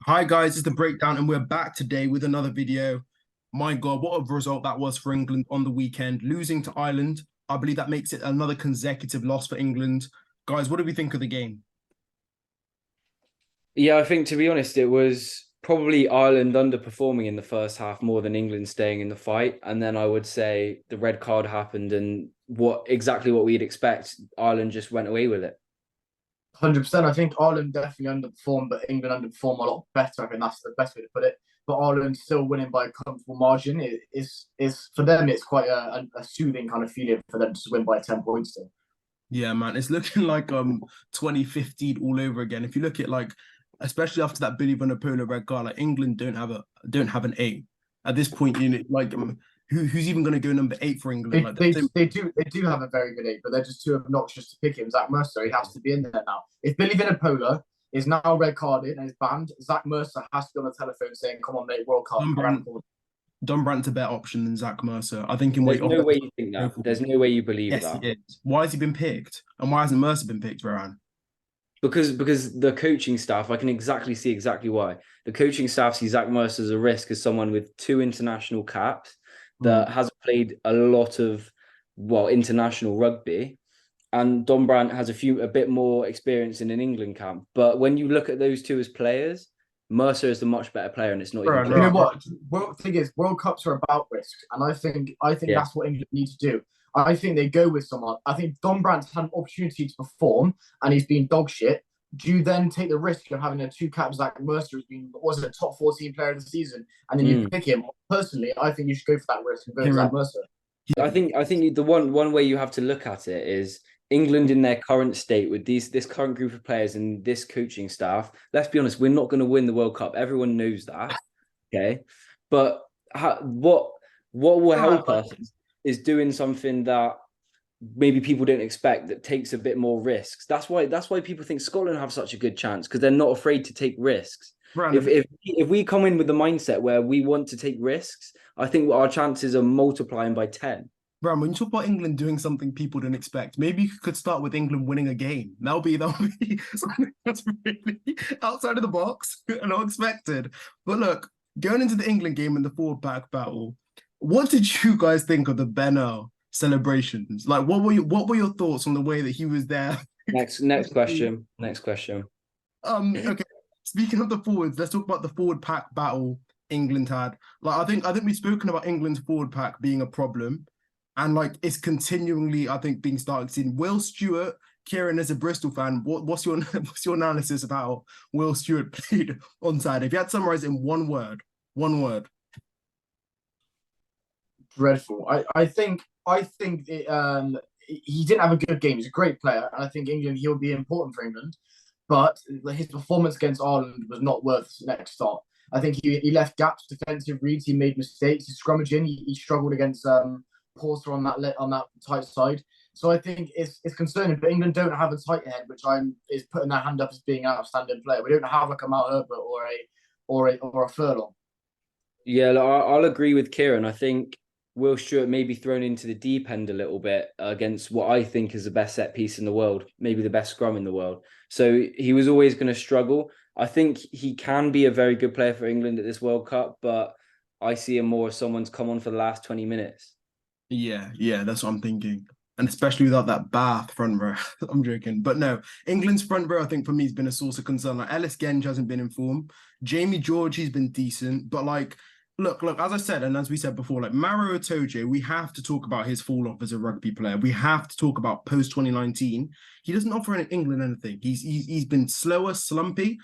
Hi guys, it's the breakdown, and we're back today with another video. My God, what a result that was for England on the weekend, losing to Ireland. I believe that makes it another consecutive loss for England. Guys, what do we think of the game? Yeah, I think to be honest, it was probably Ireland underperforming in the first half more than England staying in the fight. And then I would say the red card happened and what we'd expect, Ireland just went away with it. 100%. I think Ireland definitely underperformed, but England underperformed a lot better. I think that's the best way to put it. But Ireland still winning by a comfortable margin. Is for them. It's quite a soothing kind of feeling for them to win by 10 points. Still. Yeah, man, it's looking like 2015 all over again. If you look at like, especially after that Billy Vunipola red card, like England don't have an eight at this point. You know, like who's even going to go number eight for England? They, Like they, the they do have a very good eight, but they're just too obnoxious to pick him. Zach Mercer, he has to be in there now. If Billy Vunipola is now red carded and is banned, Zach Mercer has to be on the telephone saying, "Come on, mate, World Cup." Don Brandt's a better option than Zach Mercer. I think in There's weight off. no way you think that. There's no way you believe Yes, that. he is. Why has he been picked? And why hasn't Mercer been picked, Varane? Because the coaching staff, I can see exactly why. The coaching staff sees Zach Mercer as a risk as someone with two international caps Mm. that hasn't played a lot of international rugby. And Don Brandt has a bit more experience in an England camp. But when you look at those two as players, Mercer is the much better player, and it's not even Right, You close. know right. what? Well, the thing is, World Cups are about risk, and I think Yeah. that's what England need to do. I think they go with someone. I think Don Brandt's had an opportunity to perform, and he's been dog shit. Do you then take the risk of having a two cap Zach Mercer who's been was a top 14 player of the season, and then you Mm. pick him? Personally, I think you should go for that risk and go with Kieran, Zach Mercer. I think the one way you have to look at it is England in their current state with this current group of players and this coaching staff. Let's be honest, we're not going to win the World Cup. Everyone knows that. Okay, but what will Right, help us is doing something that maybe people don't expect that takes a bit more risks. That's why people think Scotland have such a good chance because they're not afraid to take risks. If Brandon, if if we come in with the mindset where we want to take risks, I think our chances are multiplying by 10. Brandon, when you talk about England doing something people didn't expect, maybe you could start with England winning a game. That'll be something that's really outside of the box and unexpected. But look, going into the England game and the forward pack battle, what did you guys think of the Benno celebrations? Like, what were your thoughts on the way that he was there? Next question. Next question. Okay. Speaking of the forwards, let's talk about the forward pack battle England had. Like, I think we've spoken about England's forward pack being a problem, and like it's continually, I think, being started seen. Will Stewart, Kieran, as a Bristol fan, what's your what's your analysis of how Will Stewart played onside? If you had to summarize it in one word. dreadful. I think he didn't have a good game. He's a great player, and I think England he'll be important for England. But his performance against Ireland was not worth the next start. I think he left gaps, defensive reads, he made mistakes. His scrummaging, he struggled against Porter on that tight side. So I think it's concerning. But England don't have a tight head, which I'm is putting their hand up as being an outstanding player. We don't have like a Mal Herbert or a Furlong. Yeah, I'll agree with Kieran. I think Will Stewart may be thrown into the deep end a little bit against what I think is the best set piece in the world, maybe the best scrum in the world. So he was always going to struggle. I think he can be a very good player for England at this World Cup, but I see him more as someone's come on for the last 20 minutes. Yeah, that's what I'm thinking. And especially without that Bath front row. I'm joking. But no, England's front row, I think for me, has been a source of concern. Like Ellis Genge hasn't been in form. Jamie George, he's been decent. But like, look, as I said, and as we said before, like Maro Itoje, we have to talk about his fall off as a rugby player. We have to talk about post 2019. He doesn't offer England anything. He's been slower, slumpy,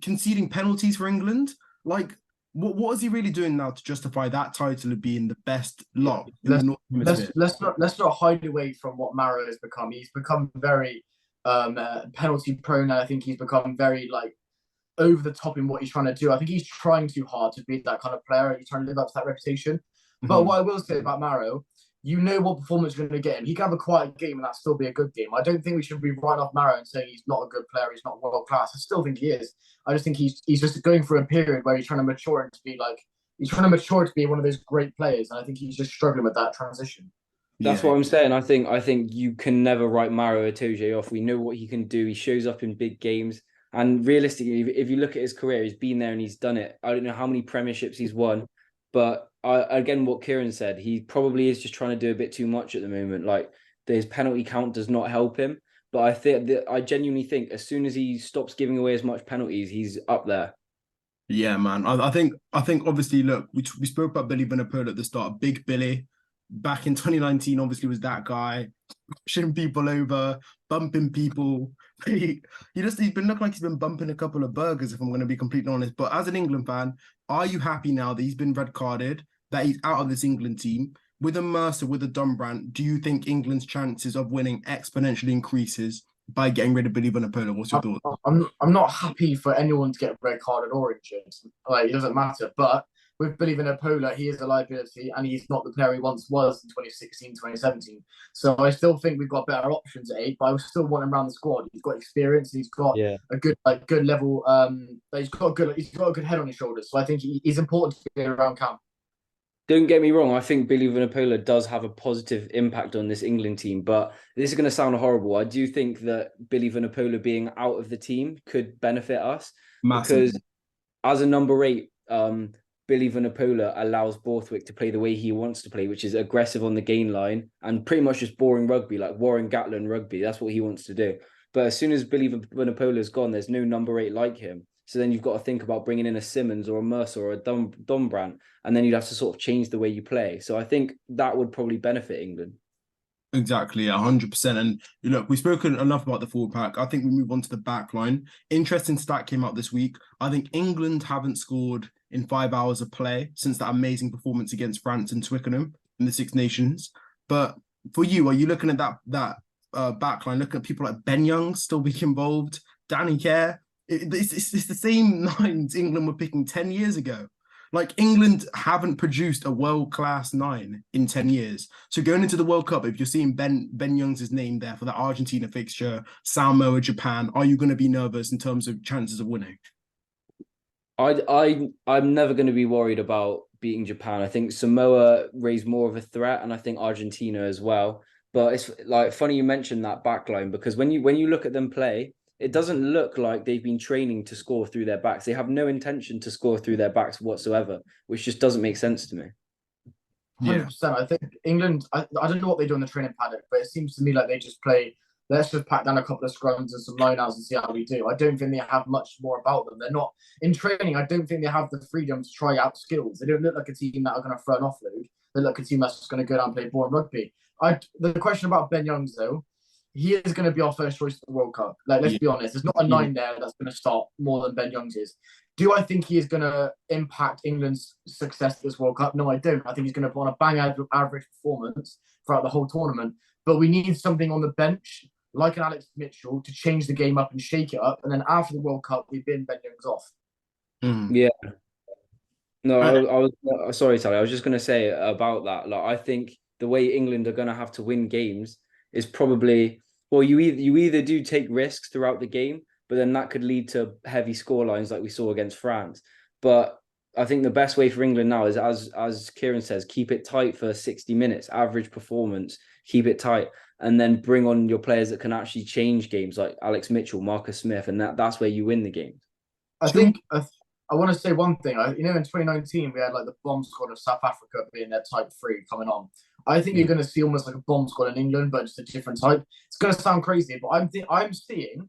conceding penalties for England. Like, what is he really doing now to justify that title of being the best lot in the let's Northern Hemisphere? let's not hide away from what Maro has become. He's become very penalty prone, and I think he's become very like over the top in what he's trying to do. I think he's trying too hard to be that kind of player. He's trying to live up to that reputation. But Mhm. what I will say about Maro, you know what performance you're going to get him. He can have a quiet game and that still be a good game. I don't think we should be writing off Maro and saying he's not a good player, he's not world class. I still think he is. I just think he's just going through a period where he's trying to mature to be like he's trying to mature to be one of those great players, and I think he's just struggling with that transition. That's Yeah, what I'm saying. I think you can never write Maro Itoje off. We know what he can do. He shows up in big games. And realistically, if you look at his career, he's been there and he's done it. I don't know how many premierships he's won, but again, what Kieran said, he probably is just trying to do a bit too much at the moment. Like his penalty count does not help him. But I genuinely think as soon as he stops giving away as much penalties, he's up there. Yeah, man. I think obviously, look, we spoke about Billy Vunipola at the start. Big Billy back in 2019 obviously was that guy pushing people over, bumping people. He's been looking like he's been bumping a couple of burgers, if I'm going to be completely honest. But as an England fan, are you happy now that he's been red carded, that he's out of this England team? With a Mercer, with a Dumbrandt, do you think England's chances of winning exponentially increases by getting rid of Billy Vunipola? What's your thought? I'm not happy for anyone to get red carded or injured. Like, it doesn't matter. But with Billy Vunipola, he is a liability and he's not the player he once was in 2016, 2017. So I still think we've got better options at 8, but I still want him around the squad. He's got experience, he's got a good level, he's got a good head on his shoulders. So I think he's important to be around camp. Don't get me wrong, I think Billy Vunipola does have a positive impact on this England team, but this is going to sound horrible. I do think that Billy Vunipola being out of the team could benefit us. Massively. Because as a number 8, Billy Vunipola allows Borthwick to play the way he wants to play, which is aggressive on the gain line and pretty much just boring rugby, like Warren Gatland rugby. That's what he wants to do. But as soon as Billy Vunipola is gone, there's no number 8 like him. So then you've got to think about bringing in a Simmons or a Mercer or a Dumbrandt, and then you'd have to sort of change the way you play. So I think that would probably benefit England. Exactly, 100%. And look, we've spoken enough about the forward pack. I think we move on to the back line. Interesting stat came out this week. I think England haven't scored in 5 hours of play since that amazing performance against France and Twickenham in the Six Nations. But for you, are you looking at that back line, looking at people like Ben Young still being involved, Danny Care? It's the same nines England were picking 10 years ago. Like, England haven't produced a world-class 9 in 10 years. So going into the World Cup, if you're seeing Ben Young's name there for the Argentina fixture, Samoa, Japan, are you going to be nervous in terms of chances of winning? I'm never going to be worried about beating Japan. I think Samoa raised more of a threat, and I think Argentina as well. But it's like funny you mentioned that backline, because when you look at them play, it doesn't look like they've been training to score through their backs. They have no intention to score through their backs whatsoever, which just doesn't make sense to me. 100%. I think England, I don't know what they do in the training paddock, but it seems to me like they just play, let's just pack down a couple of scrums and some lineouts and see how we do. I don't think they have much more about them. They're not, in training, I don't think they have the freedom to try out skills. They don't look like a team that are going to throw an offload. They look like a team that's just going to go down and play boring rugby. The question about Ben Youngs, though, he is going to be our first choice for the World Cup. Like, let's be honest, there's not a 9 there that's going to start more than Ben Youngs is. Do I think he is going to impact England's success at this World Cup? No, I don't. I think he's going to put on a bang average performance throughout the whole tournament. But we need something on the bench, like an Alex Mitchell, to change the game up and shake it up. And then after the World Cup, we bin Ben Youngs off. Yeah. No, I was sorry, Sally. I was just going to say about that. Like, I think the way England are going to have to win games is probably, well, you either do take risks throughout the game, but then that could lead to heavy scorelines like we saw against France. But I think the best way for England now is, as Kieran says, keep it tight for 60 minutes, average performance, keep it tight, and then bring on your players that can actually change games like Alex Mitchell, Marcus Smith, and that's where you win the game. I think I want to say one thing. In 2019, we had like the bomb squad of South Africa being their type 3 coming on. I think you're going to see almost like a bomb squad in England, but just a different type. It's going to sound crazy, but I'm seeing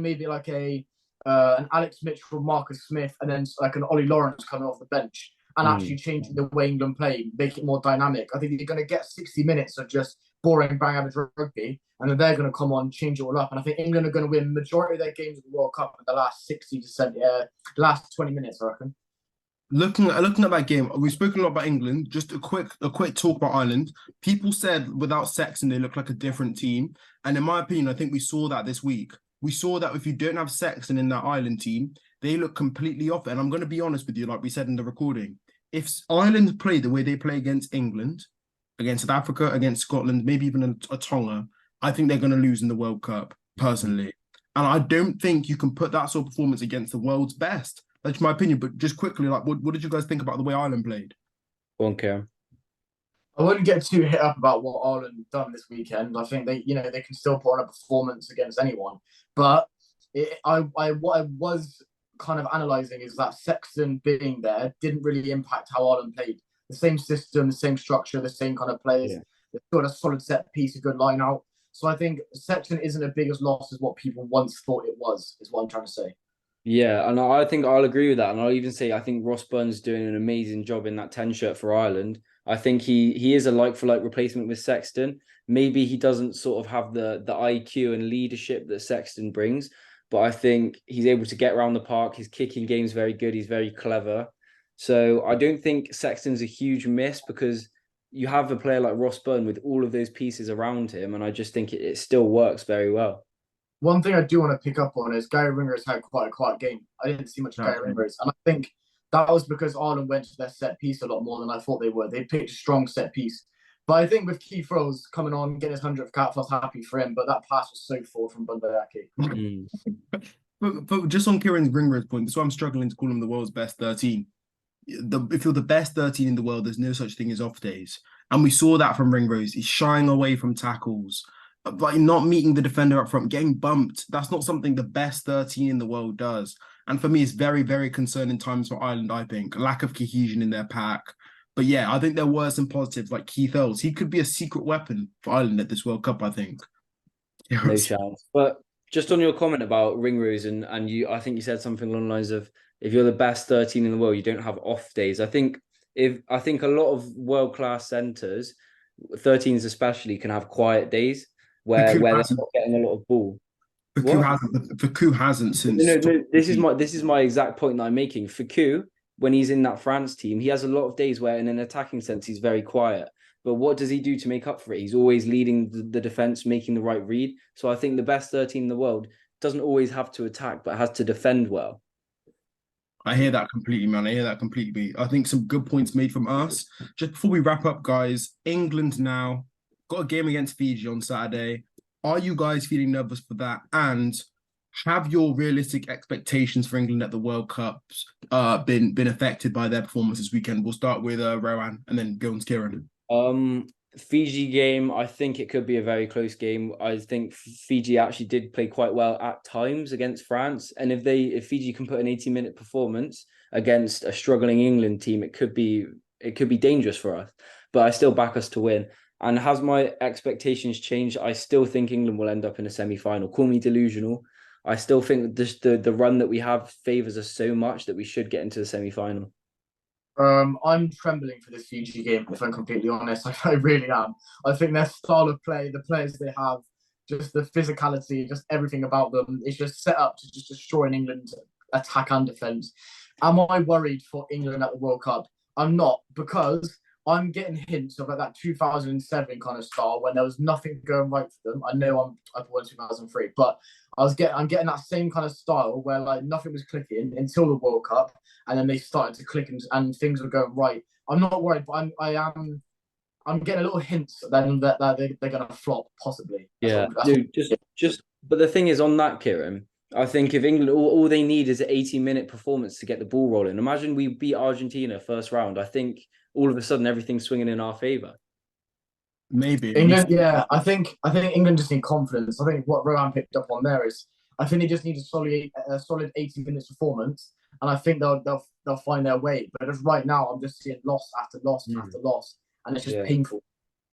maybe like an Alex Mitchell, Marcus Smith, and then like an Ollie Lawrence coming off the bench and actually changing the way England play, make it more dynamic. I think you're going to get 60 minutes of just boring, bang average rugby, and then they're going to come on, change it all up. And I think England are going to win majority of their games of the World Cup in the last 60 to 70, last 20 minutes, I reckon. Looking at that game, we've spoken a lot about England. Just a quick talk about Ireland. People said without Sexton, they look like a different team. And in my opinion, I think we saw that this week. We saw that if you don't have Sexton in that Ireland team, they look completely off. And I'm going to be honest with you, like we said in the recording, if Ireland play the way they play against England, against South Africa, against Scotland, maybe even a Tonga, I think they're going to lose in the World Cup, personally. And I don't think you can put that sort of performance against the world's best. That's my opinion. But just quickly, like, what did you guys think about the way Ireland played? Okay. I wouldn't get too hit up about what Ireland done this weekend. I think they can still put on a performance against anyone. But what I was kind of analysing is that Sexton being there didn't really impact how Ireland played. The same system, the same structure, the same kind of players. Yeah. They've got a solid set piece, a good line out. So I think Sexton isn't as big as loss as what people once thought it was, is what I'm trying to say. Yeah, and I think I'll agree with that. And I'll even say I think Ross Burns doing an amazing job in that 10 shirt for Ireland. I think he is a like for like replacement with Sexton. Maybe he doesn't sort of have the IQ and leadership that Sexton brings, but I think he's able to get around the park. His kicking game's very good. He's very clever. So I don't think Sexton's a huge miss because you have a player like Ross Byrne with all of those pieces around him, and I just think it still works very well. One thing I do want to pick up on is Gary Ringrose had quite a quiet game. I didn't see much of Gary Ringrose, and I think that was because Ireland went to their set piece a lot more than I thought they would. They picked a strong set piece. But I think with Keith Rose coming on, getting his 100th cap, I was happy for him. But that pass was so forward from Bundayaki. But just on Kieran's Ringrose point, that's why I'm struggling to call him the world's best 13. If you're the best 13 in the world, there's no such thing as off days. And we saw that from Ringrose. He's shying away from tackles, but not meeting the defender up front, getting bumped. That's not something the best 13 in the world does. And for me, it's very, very concerning times for Ireland, I think. Lack of cohesion in their pack. But yeah, I think there were some positives like Keith Earls. He could be a secret weapon for Ireland at this World Cup, I think. No chance. But just on your comment about Ringrose and you, I think you said something along the lines of if you're the best 13 in the world, you don't have off days. I think a lot of world-class centres, 13s especially, can have quiet days where they're not getting a lot of ball. Fakou hasn't since. No, this is my exact point that I'm making. Fakou, when he's in that France team, he has a lot of days where in an attacking sense he's very quiet. But what does he do to make up for it? He's always leading the defense, making the right read. So I think the best 13 in the world doesn't always have to attack, but has to defend well. I hear that completely, man. I hear that completely. I think some good points made from us. Just before we wrap up, guys, England now got a game against Fiji on Saturday. Are you guys feeling nervous for that? And have your realistic expectations for England at the World Cups been affected by their performance this weekend? We'll start with Rowan and then go on to Kieran. Fiji game, I think it could be a very close game. I think Fiji actually did play quite well at times against France, and if Fiji can put an 80-minute performance against a struggling England team, it could be dangerous for us. But I still back us to win. And has my expectations changed? I still think England will end up in a semi-final. Call me delusional. I still think the run that we have favours us so much that we should get into the semi-final. I'm trembling for this Fiji game, if I'm completely honest. I really am. I think their style of play, the players they have, just the physicality, just everything about them is just set up to just destroy an England attack and defence. Am I worried for England at the World Cup? I'm not, because I'm getting hints of like that 2007 kind of style when there was nothing going right for them. I know I've won 2003, but I'm getting that same kind of style where like nothing was clicking until the World Cup, and then they started to click and things were going right. I'm not worried, but I'm getting a little hints that they're gonna flop possibly. But the thing is on that, Kieran, I think if England all they need is an 80-minute performance to get the ball rolling. Imagine we beat Argentina first round. I think all of a sudden everything's swinging in our favour. Maybe England, yeah. I think England just need confidence. I think what Rohan picked up on there is I think they just need a solid 80 minutes performance, and I think they'll find their way. But as right now, I'm just seeing loss after loss after loss, and it's just painful.